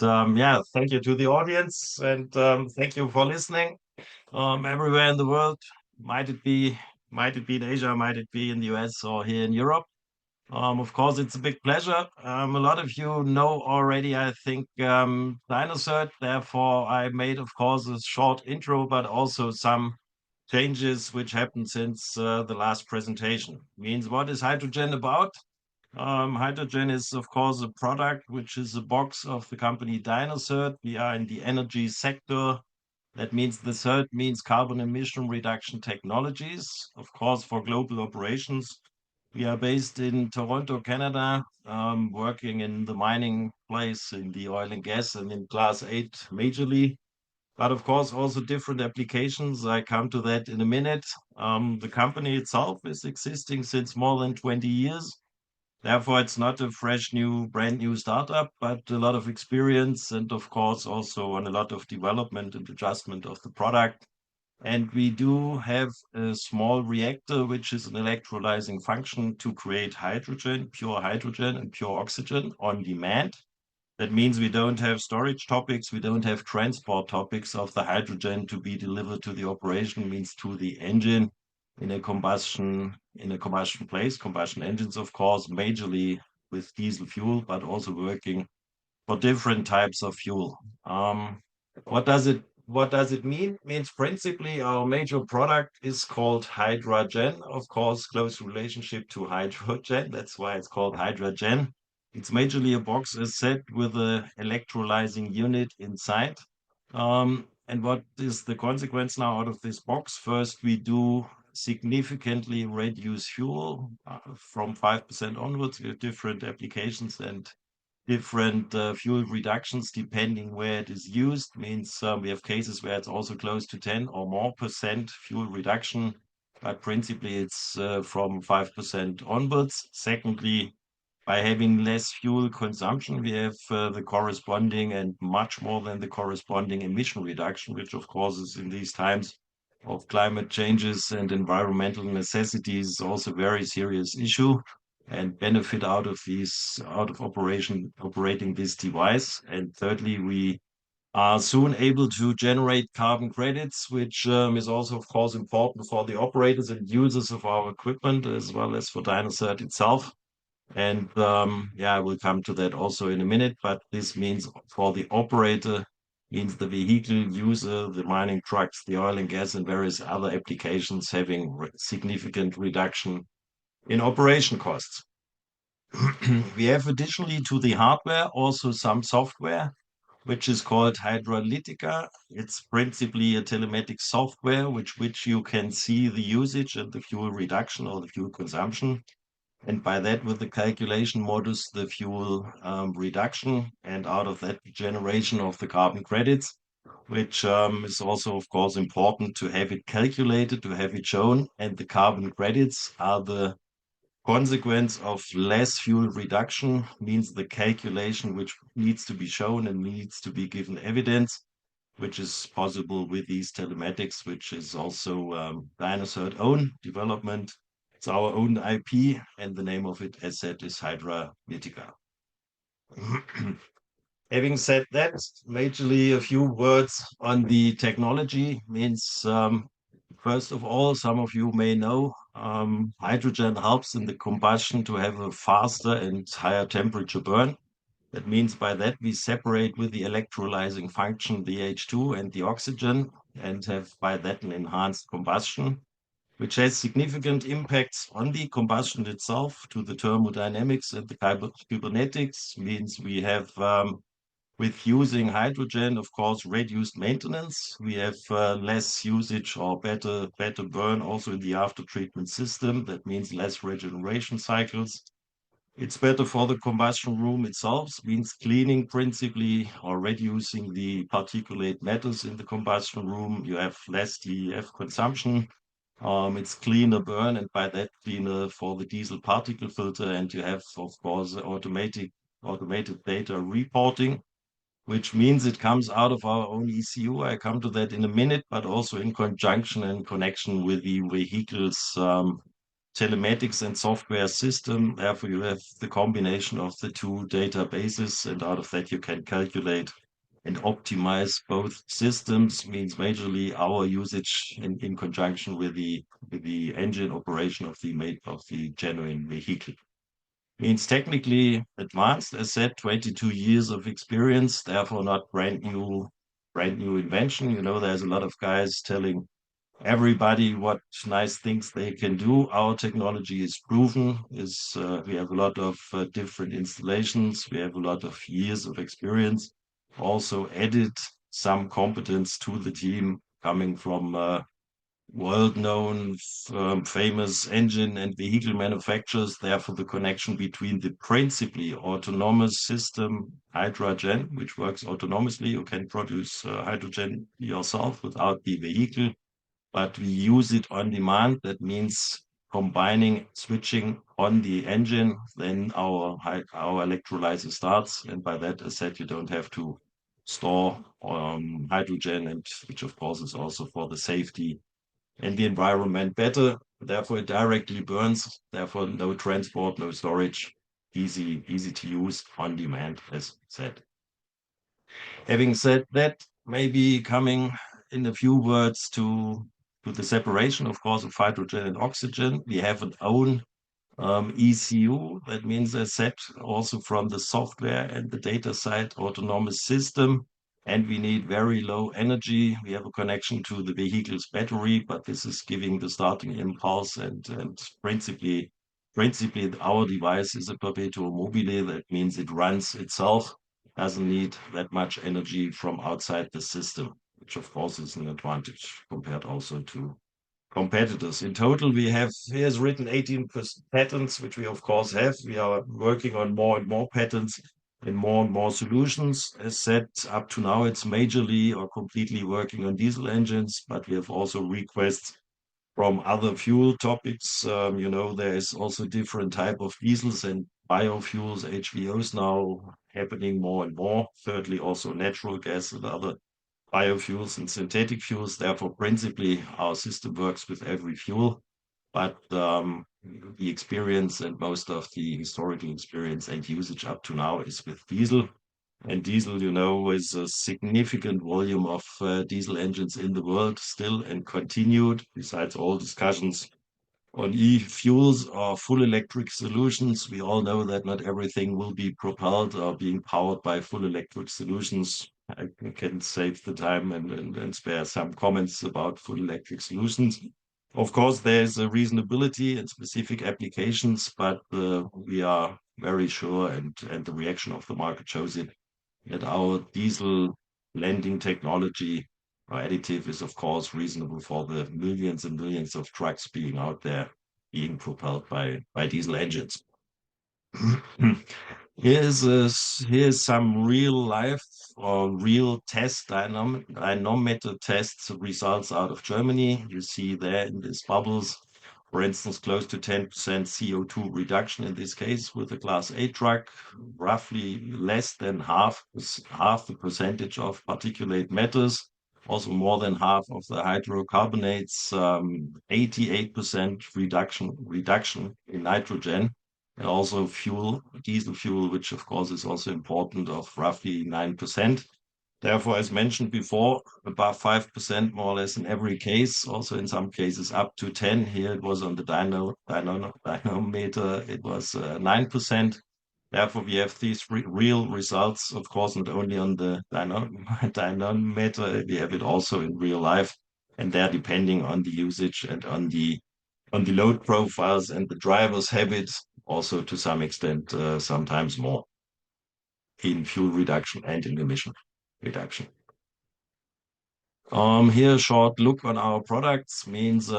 Yeah, thank you to the audience and thank you for listening. Everywhere in the world, might it be, might it be in Asia, might it be in the US or here in Europe. Of course, it's a big pleasure. A lot of you know already, I think, dynaCERT. Therefore, I made, of course, a short intro, but also some changes which happened since the last presentation. Means what is hydrogen about? Hydrogen is, of course, a product which is a box of the company dynaCERT. We are in the energy sector. That means the CERT means carbon emission reduction technologies, of course, for global operations. We are based in Toronto, Canada, working in the mining place, in the oil and gas, and in Class 8 majorly. But of course, also different applications. I come to that in a minute. The company itself is existing since more than 20 years. Therefore, it's not a fresh new, brand new startup, but a lot of experience and of course also on a lot of development and adjustment of the product. And we do have a small reactor, which is an electrolyzing function to create hydrogen, pure hydrogen and pure oxygen on demand. That means we don't have storage topics, we don't have transport topics of the hydrogen to be delivered to the operation, means to the engine in a combustion place, combustion engines, of course, majorly with diesel fuel, but also working for different types of fuel. What does it mean? Means principally our major product is called hydrogen, of course, close relationship to hydrogen. That's why it's called hydrogen. It's majorly a box, as said, with a electrolyzing unit inside. And what is the consequence now out of this box? First, we do significantly reduce fuel from 5% onwards. We have different applications and different fuel reductions depending where it is used. Means we have cases where it's also close to 10 or more percent fuel reduction, but principally it's from 5% onwards. Secondly, by having less fuel consumption, we have the corresponding and much more than the corresponding emission reduction, which of course is in these times of climate changes and environmental necessities also a very serious issue and benefit out of operating this device. And thirdly, we are soon able to generate carbon credits, which is also, of course, important for the operators and users of our equipment, as well as for dynaCERT itself. And yeah, I will come to that also in a minute, but this means for the operator, means the vehicle user, the mining trucks, the oil and gas, and various other applications having significant reduction in operation costs. We have additionally to the hardware also some software, which is called Hydrolytica. It's principally a telematic software which you can see the usage and the fuel reduction or the fuel consumption. And by that, with the calculation modus, the fuel reduction, and out of that, generation of the carbon credits, which is also, of course, important to have it calculated, to have it shown. And the carbon credits are the consequence of less fuel reduction, means the calculation which needs to be shown and needs to be given evidence, which is possible with these telematics, which is also dynaCERT own development. It's our own IP, and the name of it, as said, is Hydrolytica. Having said that, majorly a few words on the technology. Means first of all, some of you may know hydrogen helps in the combustion to have a faster and higher temperature burn. That means by that we separate with the electrolyzing function the H2 and the oxygen and have by that an enhanced combustion, which has significant impacts on the combustion itself to the thermodynamics and the kybernetics. Means we have with using hydrogen, of course, reduced maintenance. We have less usage or better burn also in the after treatment system. That means less regeneration cycles. It's better for the combustion room itself, means cleaning principally or reducing the particulate matters in the combustion room. You have less DEF consumption. It's cleaner burn, and by that cleaner for the diesel particle filter. And you have, of course, automated data reporting, which means it comes out of our own ECU. I come to that in a minute, but also in conjunction and connection with the vehicle's telematics and software system. Therefore, you have the combination of the two databases, and out of that you can calculate and optimize both systems. Means majorly our usage in conjunction with the engine operation of the genuine vehicle. Means technically advanced, as said, 22 years of experience, therefore not brand new invention. You know, there's a lot of guys telling everybody what nice things they can do. Our technology is proven. We have a lot of different installations. We have a lot of years of experience. Also added some competence to the team coming from world-known, famous engine and vehicle manufacturers. Therefore, the connection between the principally autonomous system hydrogen, which works autonomously, you can produce hydrogen yourself without the vehicle, but we use it on demand. That means combining, switching on the engine, then our electrolyzer starts, and by that, as said, you don't have to store hydrogen, and which of course is also for the safety and the environment better. Therefore, it directly burns. Therefore, no transport, no storage, easy to use on demand, as said. Having said that, maybe coming in a few words to the separation, of course, of hydrogen and oxygen. We have an own ECU. That means, as said, also from the software and the data side, autonomous system. And we need very low energy. We have a connection to the vehicle's battery, but this is giving the starting impulse, and principally our device is a perpetual mobile. That means it runs itself, doesn't need that much energy from outside the system, which of course is an advantage compared also to competitors. In total, we have here's written 18 patents, which we of course have. We are working on more and more patents in more and more solutions. As said, up to now, it's majorly or completely working on diesel engines, but we have also requests from other fuel topics. You know, there is also different type of diesels and biofuels, HVOs now happening more and more. Thirdly, also natural gas and other biofuels and synthetic fuels. Therefore, principally, our system works with every fuel, but the experience and most of the historical experience and usage up to now is with diesel. And diesel, you know, is a significant volume of diesel engines in the world still and continued, besides all discussions on e-fuels or full electric solutions. We all know that not everything will be propelled or being powered by full electric solutions. I can save the time and spare some comments about full electric solutions. Of course, there's a reasonability and specific applications, but we are very sure, and the reaction of the market shows it, that our diesel blending technology or additive is, of course, reasonable for the millions and millions of trucks being out there being propelled by diesel engines. Here's some real life or real test dynamometer test results out of Germany. You see there in these bubbles, for instance, close to 10% CO2 reduction in this case with a Class A truck, roughly less than half the percentage of particulate matters, also more than half of the hydrocarbonates, 88% reduction in nitrogen, and also diesel fuel, which of course is also important, of roughly 9%. Therefore, as mentioned before, above 5% more or less in every case, also in some cases up to 10. Here it was on the dynamometer, it was 9%. Therefore, we have these real results, of course, not only on the dynamometer, we have it also in real life. And they're depending on the usage and on the load profiles and the driver's habits, also to some extent, sometimes more in fuel reduction and in emission reduction. Here, a short look on our products means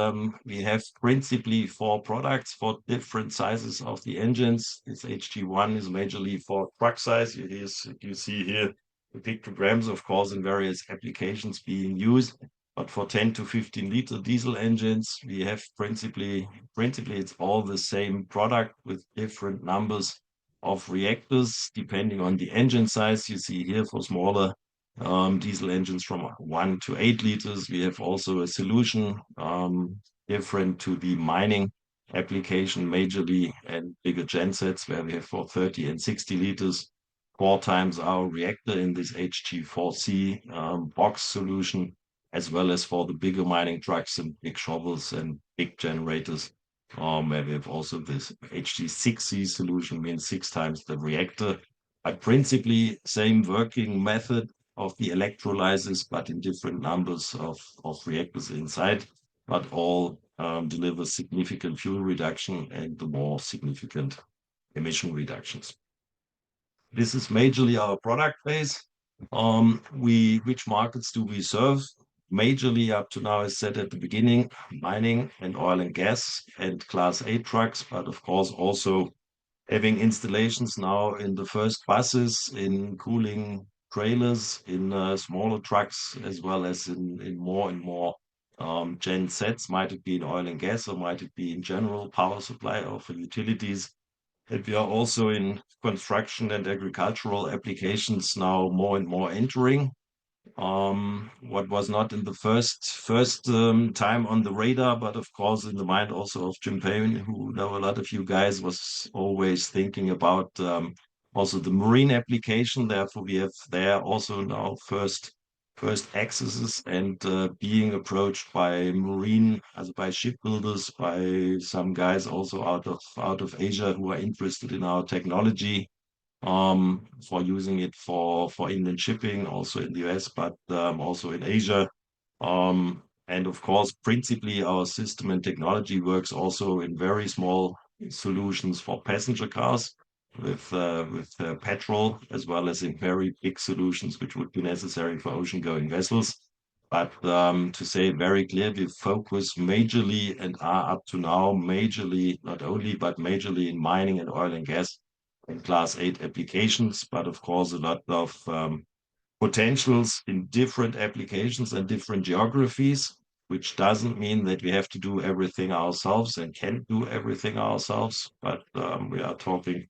we have principally 4 products for different sizes of the engines. This HG1 is majorly for truck size. You see here the pictograms, of course, in various applications being used. But for 10 to 15 liter diesel engines, we have principally it's all the same product with different numbers of reactors depending on the engine size. You see here for smaller diesel engines from 1 to 8 liters. We have also a solution different to the mining application majorly, and bigger gensets where we have for 30 and 60 liters, 4 times our reactor in this HG4C box solution, as well as for the bigger mining trucks and big shovels and big generators, where we have also this HG6C solution, means 6 times the reactor. But principally, same working method of the electrolyzers, but in different numbers of reactors inside, but all deliver significant fuel reduction and the more significant emission reductions. This is majorly our product base. Which markets do we serve? Majorly up to now, as said at the beginning, mining and oil and gas and Class 8 trucks, but of course also having installations now in the first buses, in cooling trailers, in smaller trucks, as well as in more and more gen sets. Might it be in oil and gas, or might it be in general power supply or for utilities? And we are also in construction and agricultural applications now more and more entering. What was not in the first time on the radar, but of course in the mind also of Jim Payne, who know a lot of you guys, was always thinking about also the marine application. Therefore, we have there also now first accesses and being approached by marine, as by shipbuilders, by some guys also out of Asia who are interested in our technology, for using it for inland shipping, also in the US, but also in Asia. And of course, principally our system and technology works also in very small solutions for passenger cars with petrol, as well as in very big solutions which would be necessary for ocean-going vessels. But to say very clear, we focus majorly and are up to now majorly, not only, but majorly in mining and oil and gas and Class 8 applications, but of course a lot of potentials in different applications and different geographies, which doesn't mean that we have to do everything ourselves and can do everything ourselves. But we are talking,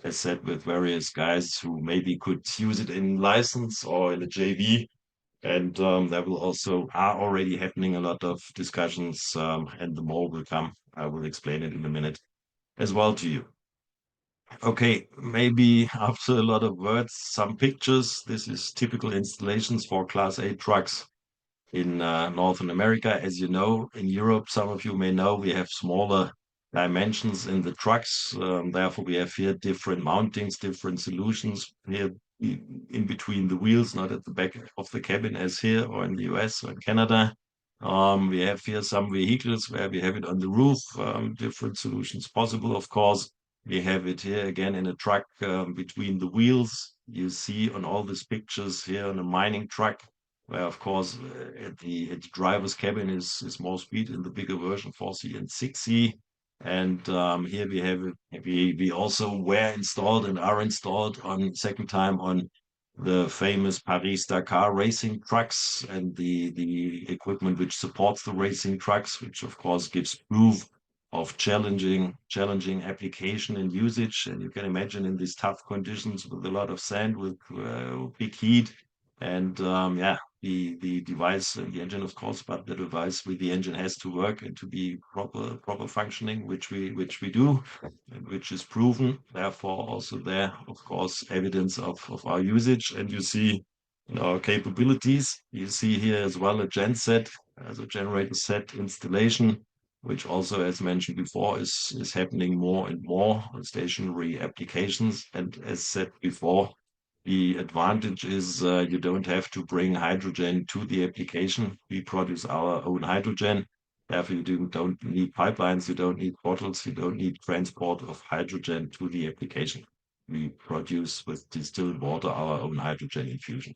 as said, with various guys who maybe could use it in license or in a JV. And there will also are already happening a lot of discussions, and the more will come. I will explain it in a minute as well to you. Okay, maybe after a lot of words, some pictures. This is typical installations for Class 8 trucks in Northern America. As you know, in Europe, some of you may know, we have smaller dimensions in the trucks. Therefore, we have here different mountings, different solutions here in between the wheels, not at the back of the cabin as here or in the US or in Canada. We have here some vehicles where we have it on the roof, different solutions possible, of course. We have it here again in a truck between the wheels. You see on all these pictures here on a mining truck, where of course at the driver's cabin is more speed in the bigger version 4C and 6C. And here we have it. We also were installed and are installed on second time on the famous Paris-Dakar racing trucks and the equipment which supports the racing trucks, which of course gives proof of challenging application and usage. And you can imagine in these tough conditions with a lot of sand, with big heat, and the device and the engine, of course, but the device with the engine has to work and to be proper functioning, which we do, and which is proven. Therefore, also there, of course, evidence of our usage. And you see in our capabilities, you see here as well a genset, as a generator set installation, which also, as mentioned before, is happening more and more on stationary applications. And as said before, the advantage is you don't have to bring hydrogen to the application. We produce our own hydrogen. Therefore, you don't need pipelines, you don't need bottles, you don't need transport of hydrogen to the application. We produce with distilled water our own hydrogen infusion.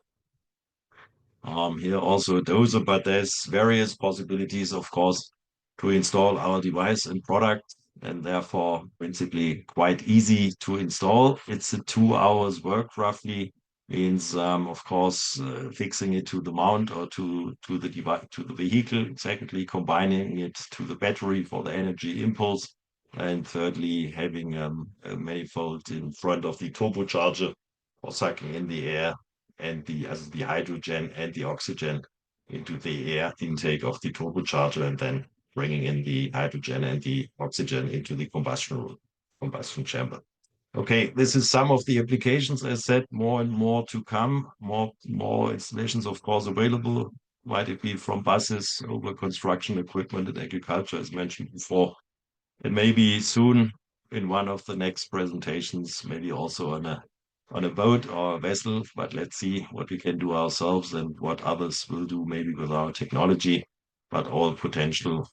Here also a doser, but there's various possibilities, of course, to install our device and product, and therefore principally quite easy to install. It's a 2 hours work roughly, means of course fixing it to the mount or to the device, to the vehicle. Secondly, combining it to the battery for the energy impulse, and thirdly, having a manifold in front of the turbocharger for sucking in the air and the hydrogen and the oxygen into the air intake of the turbocharger, and then bringing in the hydrogen and the oxygen into the combustion chamber. Okay, this is some of the applications. As said, more and more to come, more installations, of course, available. Might it be from buses over construction equipment and agriculture, as mentioned before. And maybe soon in one of the next presentations, maybe also on a boat or a vessel, but let's see what we can do ourselves and what others will do maybe with our technology, but all potential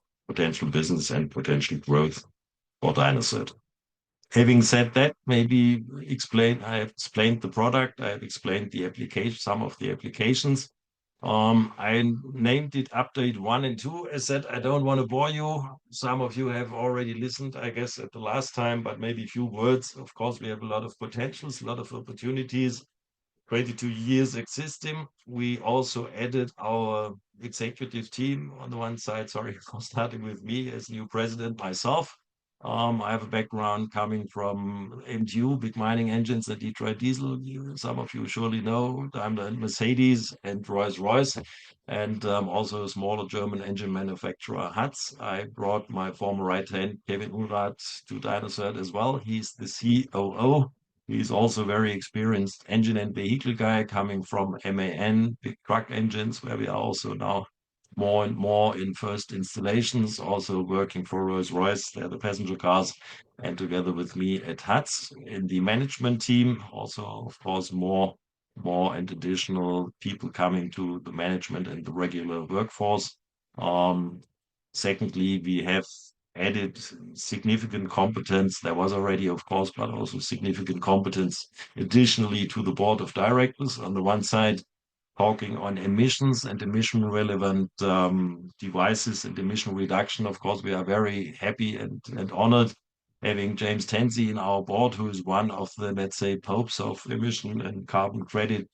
business and potential growth for dynaCERT. Having said that, maybe I have explained the product, I have explained the application, some of the applications. I named it update 1 and 2. As said, I don't want to bore you. Some of you have already listened, I guess, at the last time, but maybe a few words. Of course, we have a lot of potentials, a lot of opportunities. 22 years existing. We also added our executive team on the one side. Sorry for starting with me as new president myself. I have a background coming from MTU, big mining engines at Detroit Diesel. Some of you surely know Daimler and Mercedes and Rolls-Royce, and also a smaller German engine manufacturer, Hatz. I brought my former right hand, Kevin Unrath, to dynaCERT as well. He's the COO. He's also very experienced engine and vehicle guy coming from MAN, big truck engines, where we are also now more and more in first installations, also working for Rolls-Royce. They're the passenger cars, and together with me at Hatz in the management team, also, of course, more and additional people coming to the management and the regular workforce. Secondly, we have added significant competence. There was already, of course, but also significant competence additionally to the board of directors. On the one side, talking on emissions and emission relevant devices and emission reduction. Of course, we are very happy and honored having James Tansey in our board, who is one of the, let's say, popes of emission and carbon credit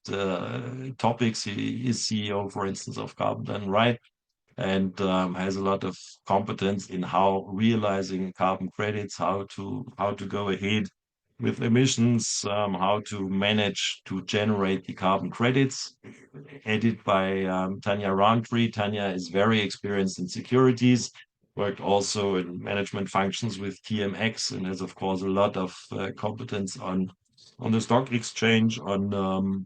topics. He is CEO, for instance, of Carbon Done Right, and has a lot of competence in how realizing carbon credits, how to go ahead with emissions, how to manage to generate the carbon credits. Headed by Tanya Roundtree. Tanya is very experienced in securities, worked also in management functions with TMX, and has, of course, a lot of competence on the stock exchange, on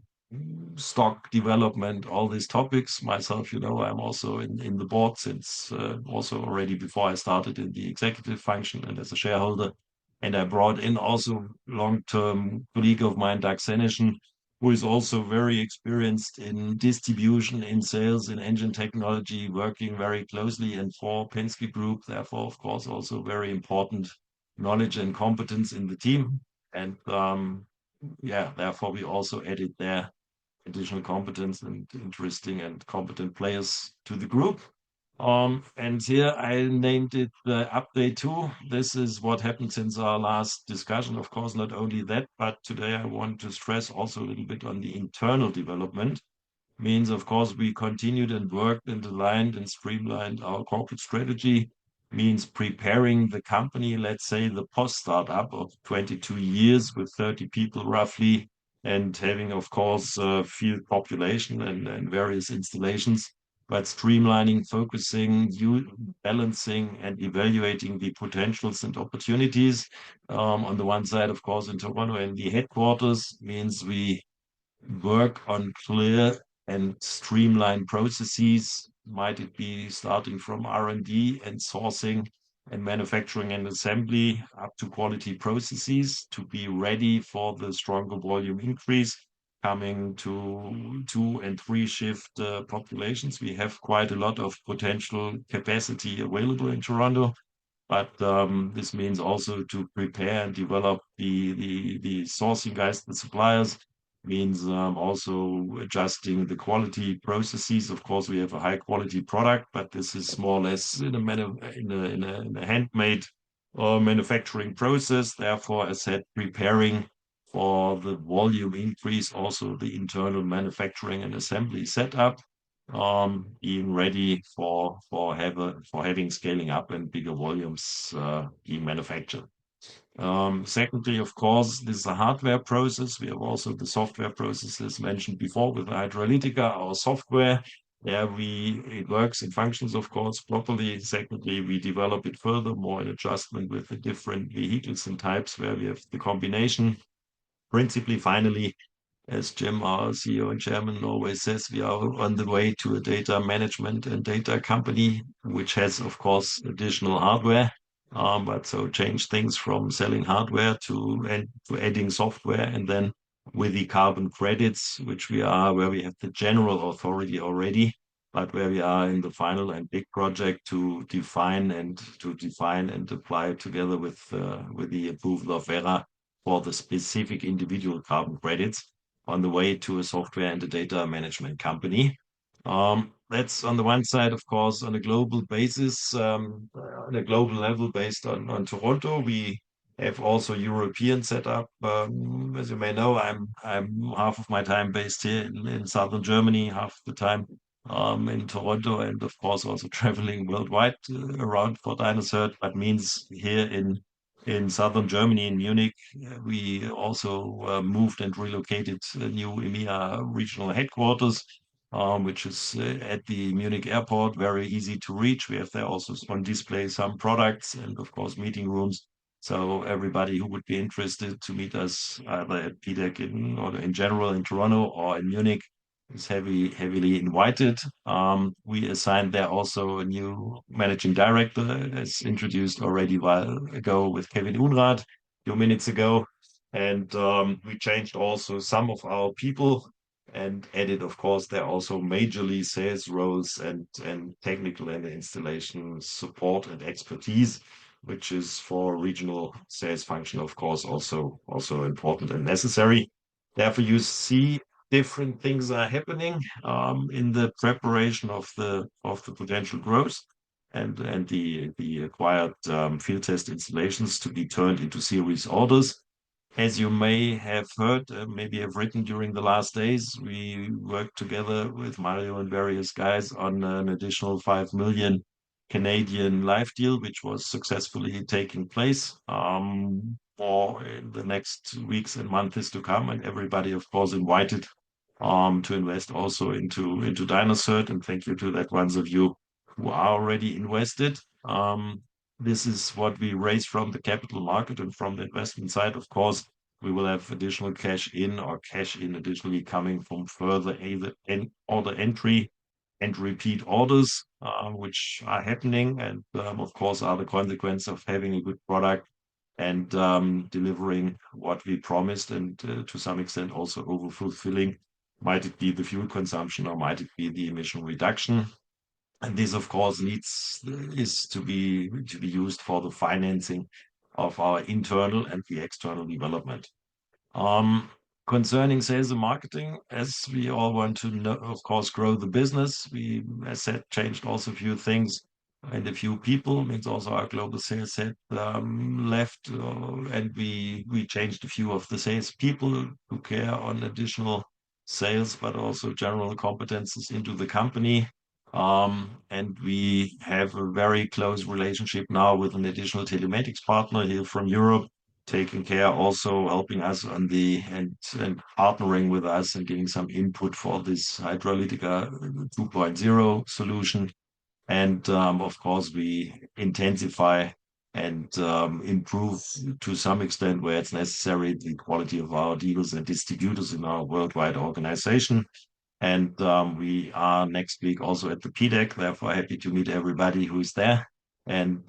stock development, all these topics. Myself, I'm also in the board since also already before I started in the executive function and as a shareholder. And I brought in also long-term colleague of mine, Doug Seneschen, who is also very experienced in distribution, in sales, in engine technology, working very closely and for Penske Group. Therefore, of course, also very important knowledge and competence in the team. And therefore we also added there additional competence and interesting and competent players to the group. And here I named it the update 2. This is what happened since our last discussion. Of course, not only that, but today I want to stress also a little bit on the internal development. Means, of course, we continued and worked and aligned and streamlined our corporate strategy. Means preparing the company, let's say the post-startup of 22 years with 30 people roughly, and having, of course, field population and various installations, but streamlining, focusing, balancing, and evaluating the potentials and opportunities. On the one side, of course, in Toronto and the headquarters means we work on clear and streamlined processes. Might it be starting from R&D and sourcing and manufacturing and assembly up to quality processes to be ready for the stronger volume increase coming to 2 and 3 shift populations. We have quite a lot of potential capacity available in Toronto, but this means also to prepare and develop the sourcing guys, the suppliers, means also adjusting the quality processes. Of course, we have a high quality product, but this is more or less in a handmade manufacturing process. Therefore, as said, preparing for the volume increase, also the internal manufacturing and assembly setup, being ready for having scaling up and bigger volumes being manufactured. Secondly, of course, this is a hardware process. We have also the software processes mentioned before with Hydralytica, our software. it works and functions, of course, properly. Secondly, we develop it further, more in adjustment with the different vehicles and types where we have the combination. Principally, finally, as Jim, our CEO and chairman, always says, we are on the way to a data management and data company, which has, of course, additional hardware. But so change things from selling hardware to adding software, and then with the carbon credits, where we have the general authority already, but where we are in the final and big project to define and apply together with the approval of Vera for the specific individual carbon credits on the way to a software and a data management company. That's on the one side, of course, on a global basis, on a global level based on Toronto. We have also European setup. As you may know, I'm half of my time based here in southern Germany, half the time in Toronto, and of course also traveling worldwide around for dynaCERT. But means here in southern Germany, in Munich, we also moved and relocated a new EMEA regional headquarters, which is at the Munich airport, very easy to reach. We have there also on display some products and, of course, meeting rooms. So everybody who would be interested to meet us either at PDAC or in general in Toronto or in Munich is heavily invited. We assigned there also a new managing director, as introduced already a while ago with Kevin Unrath, 2 minutes ago. And we changed also some of our people and added, of course, there also majorly sales roles and technical and installation support and expertise, which is for regional sales function, of course, also important and necessary. Therefore, you see different things are happening in the preparation of the potential growth and the acquired field test installations to be turned into series orders. As you may have heard, maybe have written during the last days, we worked together with Mario and various guys on an additional 5 million Canadian live deal, which was successfully taking place for in the next weeks and months to come. And everybody, of course, invited to invest also into dynaCERT. And thank you to that ones of you who are already invested. This is what we raise from the capital market and from the investment side. Of course, we will have additional cash in or cash in additionally coming from further either order entry and repeat orders, which are happening and of course are the consequence of having a good product and delivering what we promised and to some extent also over fulfilling. Might it be the fuel consumption or might it be the emission reduction? And this, of course, is to be used for the financing of our internal and the external development. Um, Concerning sales and marketing, as we all want to know, of course, grow the business, we, as said, changed also a few things and a few people. Means also our global sales head left, and we changed a few of the sales people who care on additional sales, but also general competences into the company. And we have a very close relationship now with an additional telematics partner here from Europe, taking care, also helping us on and partnering with us and giving some input for this Hydrolytica 2.0 solution. And of course, we intensify and improve to some extent where it's necessary the quality of our dealers and distributors in our worldwide organization. And we are next week also at the PDAC, therefore happy to meet everybody who is there. And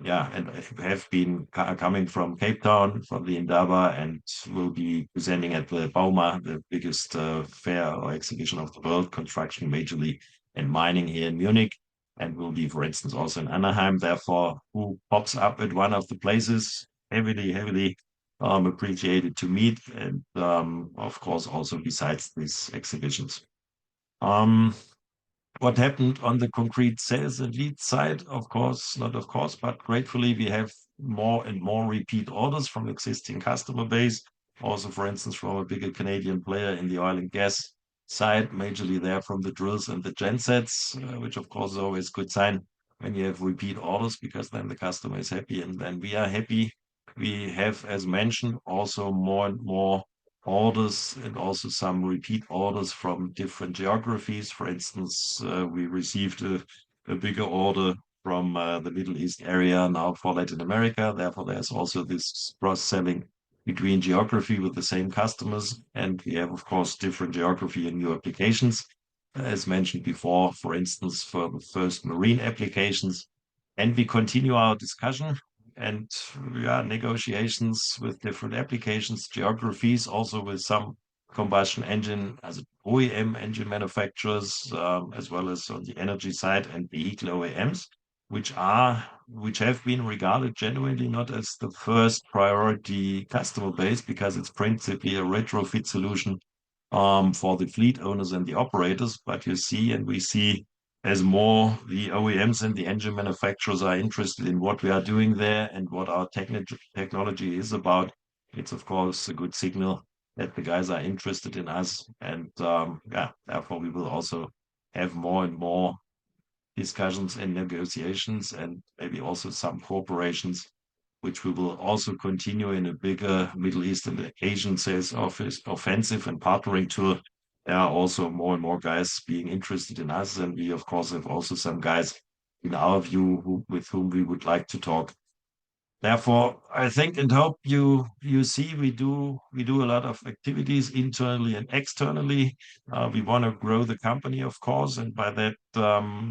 yeah, and I have been coming from Cape Town, from the Indaba, and will be presenting at the Bauma, the biggest fair or exhibition of the world, construction majorly and mining here in Munich. And will be, for instance, also in Anaheim. Therefore, who pops up at one of the places, heavily appreciated to meet. And of course, also besides these exhibitions. Um, what happened on the concrete sales and lead side? Of course, not of course, but gratefully we have more and more repeat orders from existing customer base. Also, for instance, from a bigger Canadian player in the oil and gas side, majorly there from the drills and the gensets, which of course is always a good sign when you have repeat orders, because then the customer is happy and then we are happy. We have, as mentioned, also more and more orders and also some repeat orders from different geographies. For instance, we received a bigger order from the Middle East area now for Latin America. Therefore, there's also this cross-selling between geography with the same customers. And we have, of course, different geography and new applications. As mentioned before, for instance, for the first marine applications. And we continue our discussion and negotiations with different applications, geographies, also with some combustion engine as OEM engine manufacturers, as well as on the energy side and vehicle OEMs, which have been regarded genuinely not as the first priority customer base because it's principally a retrofit solution for the fleet owners and the operators. But you see, and we see as more the OEMs and the engine manufacturers are interested in what we are doing there and what our technology is about, it's of course a good signal that the guys are interested in us. And therefore we will also have more and more discussions and negotiations and maybe also some corporations, which we will also continue in a bigger Middle East and Asian sales office offensive and partnering tour. There are also more and more guys being interested in us, and we of course have also some guys in our view with whom we would like to talk. Therefore, I think and hope you see we do a lot of activities internally and externally. We want to grow the company, of course, and by that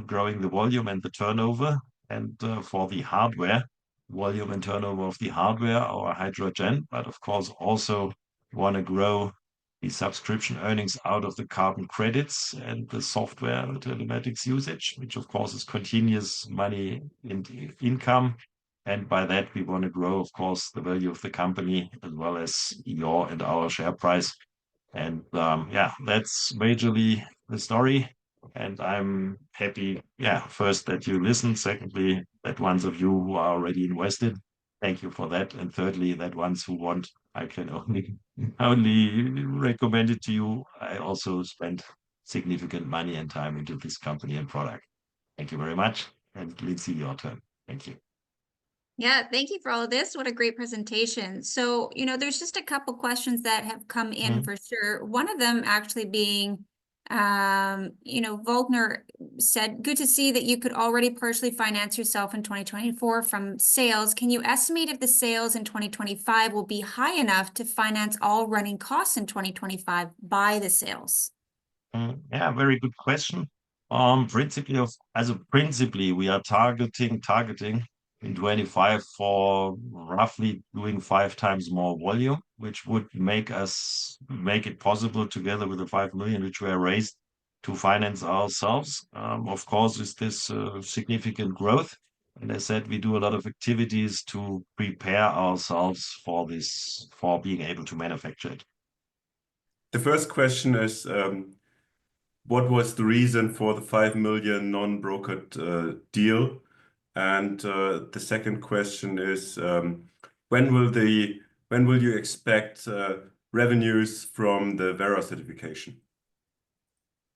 growing the volume and the turnover. And for the hardware, volume and turnover of the hardware, our hydrogen, but of course also want to grow the subscription earnings out of the carbon credits and the software telematics usage, which of course is continuous money and income. And by that, we want to grow, of course, the value of the company as well as your and our share price. And that's majorly the story. And I'm happy, first that you listened. Secondly, that ones of you who are already invested, thank you for that. And thirdly, that ones who want, I can only recommend it to you. I also spent significant money and time into this company and product. Thank you very much. And Lindsay, your turn. Thank you. Yeah, thank you for all of this. What a great presentation. So, there's just a couple questions that have come in for sure. One of them actually being, Volkner said, good to see that you could already partially finance yourself in 2024 from sales. Can you estimate if the sales in 2025 will be high enough to finance all running costs in 2025 by the sales? Yeah, very good question. Principally, we are targeting in 25 for roughly doing 5 times more volume, which would make it possible together with the 5 million which were raised to finance ourselves. Of course, is this significant growth? And as I said, we do a lot of activities to prepare ourselves for this, for being able to manufacture it. The first question is, what was the reason for the 5 million non-brokered deal? And the second question is, when will you expect revenues from the Vera certification?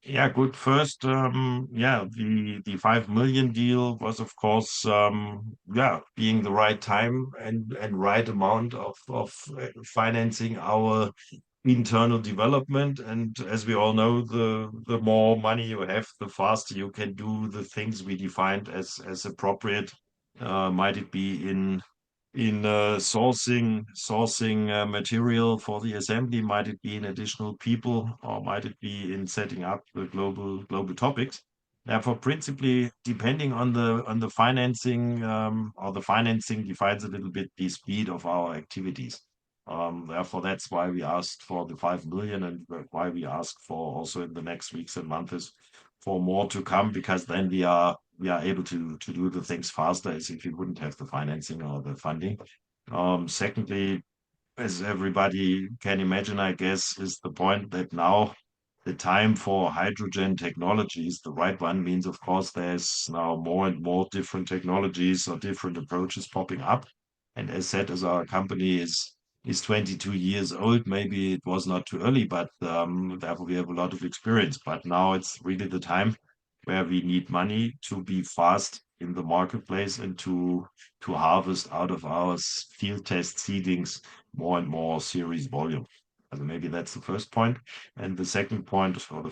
Yeah, good. First, the 5 million deal was, of course, being the right time and right amount of financing our internal development. And as we all know, the more money you have, the faster you can do the things we defined as appropriate. Might it be in sourcing material for the assembly? Might it be in additional people, or might it be in setting up the global topics? Therefore, principally, depending on the financing, or the financing defines a little bit the speed of our activities. Therefore, that's why we asked for the 5 million and why we ask for also in the next weeks and months for more to come, because then we are able to do the things faster as if we wouldn't have the financing or the funding. Secondly, as everybody can imagine, I guess, is the point that now the time for hydrogen technology is the right one. Means, of course, there's now more and more different technologies or different approaches popping up. And as said, as our company is 22 years old, maybe it was not too early, but therefore we have a lot of experience. But now it's really the time where we need money to be fast in the marketplace and to harvest out of our field test seedings more and more series volume. Maybe that's the first point. And the second point, or the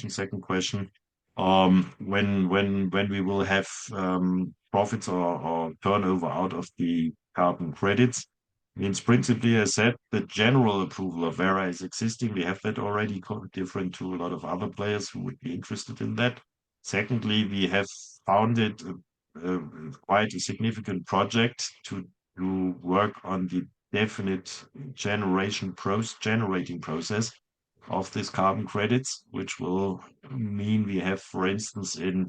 second question, when we will have profits or turnover out of the carbon credits, means principally, I said, the general approval of Vera is existing. We have that already, different to a lot of other players who would be interested in that. Secondly, we have founded quite a significant project to work on the definite generating process of these carbon credits, which will mean we have, for instance, in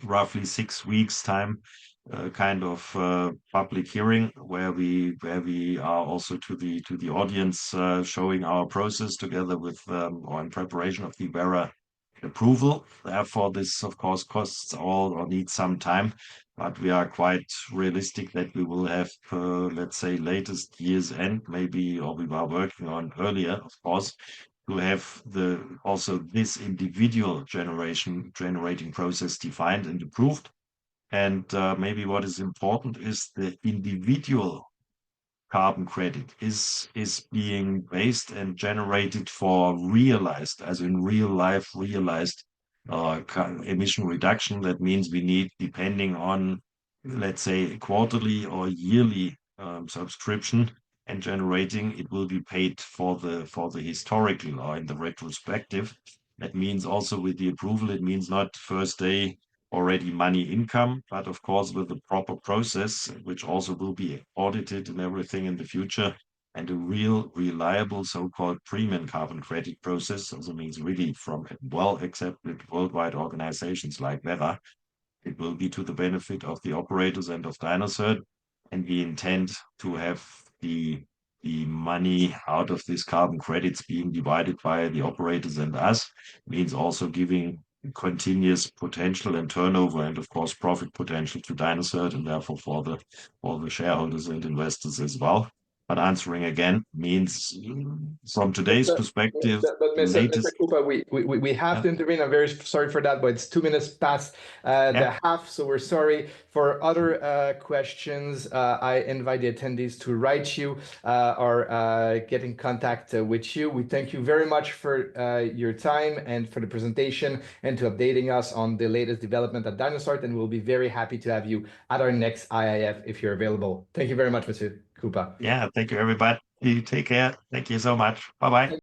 roughly 6 weeks time, kind of public hearing where we are also to the audience showing our process together with or in preparation of the Vera approval. Therefore, this of course costs all or needs some time, but we are quite realistic that we will have, let's say, latest year's end, maybe, or we are working on earlier, of course, to have also this individual generating process defined and approved. And maybe what is important is the individual carbon credit is being based and generated for realized, as in real life, realized emission reduction. That means we need, depending on, let's say, quarterly or yearly subscription and generating, it will be paid for the historical or in the retrospective. That means also with the approval, it means not first day already money income, but of course with the proper process, which also will be audited and everything in the future, and a real reliable so-called premium carbon credit process, also means really from well-accepted worldwide organizations like Vera. It will be to the benefit of the operators and of dynaCERT, and we intend to have the money out of these carbon credits being divided by the operators and us, means also giving continuous potential and turnover and of course profit potential to dynaCERT, and therefore for the shareholders and investors as well. But answering again means from today's perspective, but the Mr. latest. Krueper, we have to intervene. I'm very sorry for that, but it's 2 minutes past the half, so we're sorry. For other questions, I invite the attendees to write you or get in contact with you. We thank you very much for your time and for the presentation and to updating us on the latest development at dynaCERT, and we'll be very happy to have you at our next IIF if you're available. Thank you very much, Mr. Krueper. Yeah, thank you, everybody. You take care. Thank you so much. Bye-bye.